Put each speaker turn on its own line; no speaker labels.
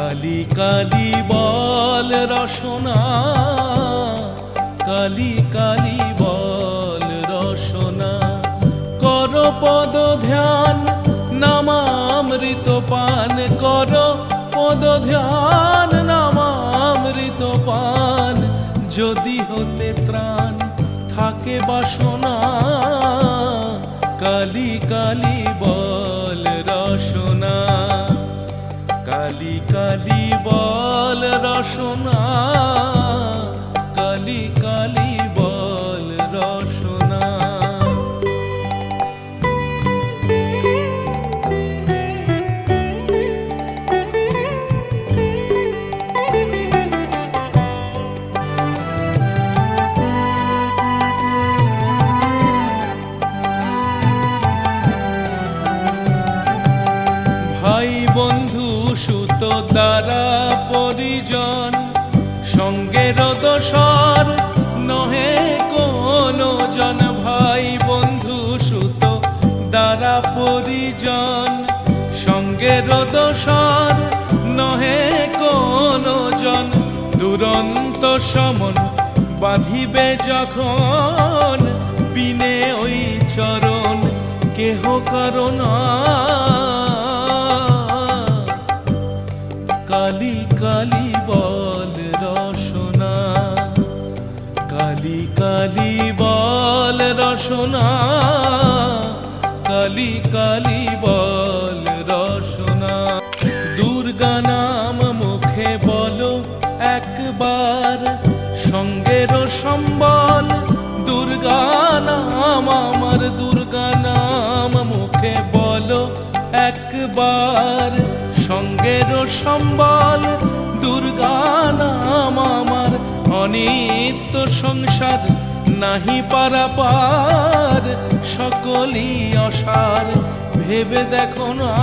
কালি কালি বল রসনা, কালি কালি বল রসনা। কর পদ ধ্যান নামামৃত পান, কর পদ ধ্যান নামামৃত পান। যদি হতে ত্রাণ থাকে বাসনা, কালি কালি বল রসনা, কালি কালি বল রসনা, কালি কালি বল রসনা। ভাই বন্ধু সুত দ্বারা পরিজন, সঙ্গের দোসর নহে কোনো জন। ভাই বন্ধু সুত দ্বারা পরিজন, সঙ্গের দোসর নহে কোনো জন। দুরন্ত সমন বাঁধিবে যখন, বিনে ওই চরণ কেহ কারণ। কালি কালি বল রসনা, কালি কালি বল রসনা, কালি কালি বল রসনা। দুর্গা নাম মুখে বলো একবার, সঙ্গের সম্বল দুর্গা নাম আমার। দুর্গা নাম মুখে বলো একবার, সঙ্গের সম্বল দুর্গা নাম আমার। অনিত্য সংসার নাহি পারাপার, সকলই অসার ভেবে দেখো না।